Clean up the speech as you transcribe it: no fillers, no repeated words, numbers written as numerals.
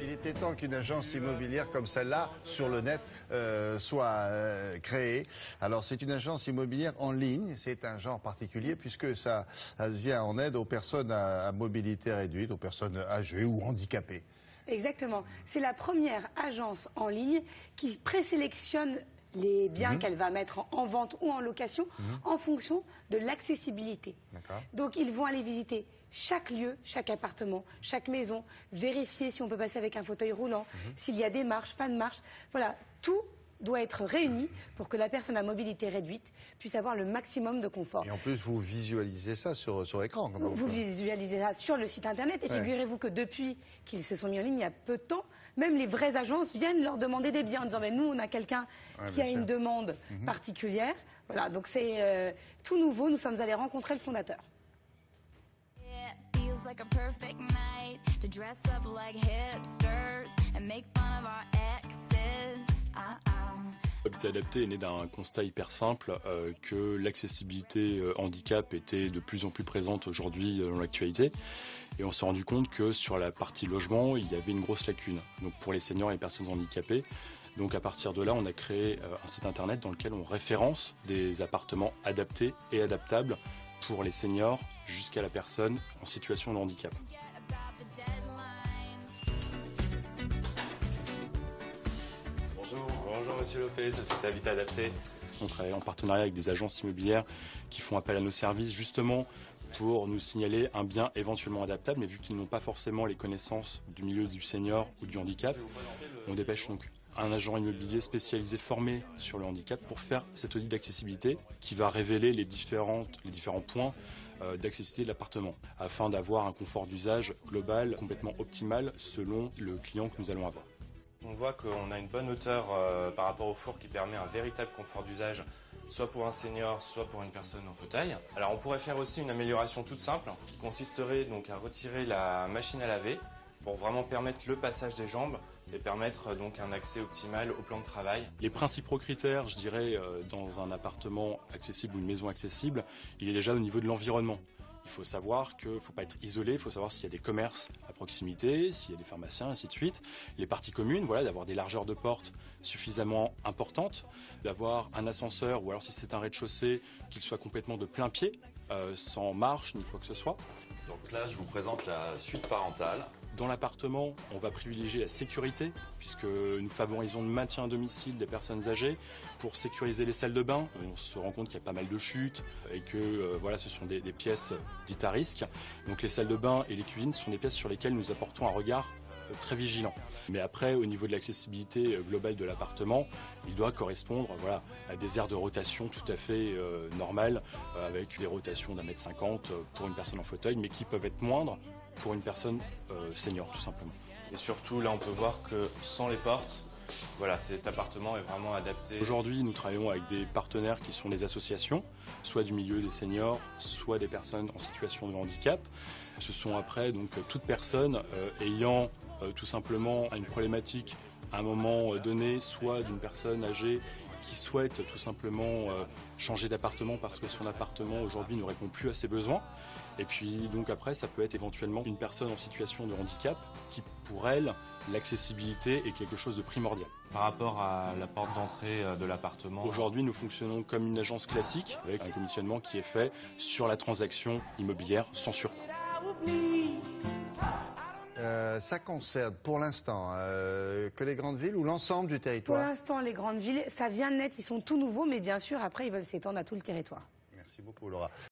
Il était temps qu'une agence immobilière comme celle-là, sur le net, soit créée. Alors, c'est une agence immobilière en ligne. C'est un genre particulier puisque ça vient en aide aux personnes à mobilité réduite, aux personnes âgées ou handicapées. Exactement. C'est la première agence en ligne qui présélectionne les biens qu'elle va mettre en vente ou en location en fonction de l'accessibilité. Donc, ils vont aller visiter chaque lieu, chaque appartement, chaque maison, vérifier si on peut passer avec un fauteuil roulant, s'il y a des marches, pas de marches. Voilà, tout doit être réuni pour que la personne à mobilité réduite puisse avoir le maximum de confort. Et en plus, vous visualisez ça sur écran. Vous visualisez ça sur le site internet et figurez-vous que depuis qu'ils se sont mis en ligne il y a peu de temps, même les vraies agences viennent leur demander des biens en disant mais nous on a quelqu'un qui a une demande particulière. Voilà, donc c'est tout nouveau, nous sommes allés rencontrer le fondateur. Like a perfect night to dress up like hipsters and make fun of our exes. Habitat adapté est né d'un constat hyper simple que l'accessibilité handicap était de plus en plus présente aujourd'hui dans l'actualité. Et on s'est rendu compte que sur la partie logement, il y avait une grosse lacune. Donc pour les seniors et les personnes handicapées. Donc à partir de là, on a créé un site internet dans lequel on référence des appartements adaptés et adaptables pour les seniors jusqu'à la personne en situation de handicap. Bonjour Monsieur Lopez, Société Habitat Adapté. On travaille en partenariat avec des agences immobilières qui font appel à nos services justement pour nous signaler un bien éventuellement adaptable, mais vu qu'ils n'ont pas forcément les connaissances du milieu du senior ou du handicap, on dépêche donc un agent immobilier spécialisé formé sur le handicap pour faire cet audit d'accessibilité qui va révéler les différents points d'accessibilité de l'appartement afin d'avoir un confort d'usage global complètement optimal selon le client que nous allons avoir. On voit qu'on a une bonne hauteur par rapport au four qui permet un véritable confort d'usage, soit pour un senior, soit pour une personne en fauteuil. Alors on pourrait faire aussi une amélioration toute simple qui consisterait donc à retirer la machine à laver pour vraiment permettre le passage des jambes et permettre donc un accès optimal au plan de travail. Les principaux critères, je dirais, dans un appartement accessible ou une maison accessible, il est déjà au niveau de l'environnement. Il faut savoir qu'il ne faut pas être isolé, il faut savoir s'il y a des commerces à proximité, s'il y a des pharmaciens, ainsi de suite. Les parties communes, voilà, d'avoir des largeurs de portes suffisamment importantes, d'avoir un ascenseur ou alors si c'est un rez-de-chaussée, qu'il soit complètement de plein pied, sans marche ni quoi que ce soit. Donc là, je vous présente la suite parentale. Dans l'appartement, on va privilégier la sécurité puisque nous favorisons le maintien à domicile des personnes âgées pour sécuriser les salles de bain. On se rend compte qu'il y a pas mal de chutes et que voilà, ce sont des pièces dites à risque. Donc les salles de bain et les cuisines sont des pièces sur lesquelles nous apportons un regard très vigilant. Mais après, au niveau de l'accessibilité globale de l'appartement, il doit correspondre voilà, à des aires de rotation tout à fait normales, avec des rotations d'1,50 m pour une personne en fauteuil, mais qui peuvent être moindres pour une personne senior, tout simplement. Et surtout, là, on peut voir que sans les portes, voilà, cet appartement est vraiment adapté. Aujourd'hui, nous travaillons avec des partenaires qui sont des associations, soit du milieu des seniors, soit des personnes en situation de handicap. Ce sont après donc toute personne ayant tout simplement une problématique à un moment donné, soit d'une personne âgée qui souhaite tout simplement changer d'appartement parce que son appartement aujourd'hui ne répond plus à ses besoins. Et puis donc après, ça peut être éventuellement une personne en situation de handicap qui, pour elle, l'accessibilité est quelque chose de primordial. Par rapport à la porte d'entrée de l'appartement. Aujourd'hui, nous fonctionnons comme une agence classique avec un commissionnement qui est fait sur la transaction immobilière sans surcoût. Ça concerne pour l'instant que les grandes villes ou l'ensemble du territoire? Pour l'instant, les grandes villes, ça vient de naître, ils sont tout nouveaux, mais bien sûr, après, ils veulent s'étendre à tout le territoire. Merci beaucoup, Laura.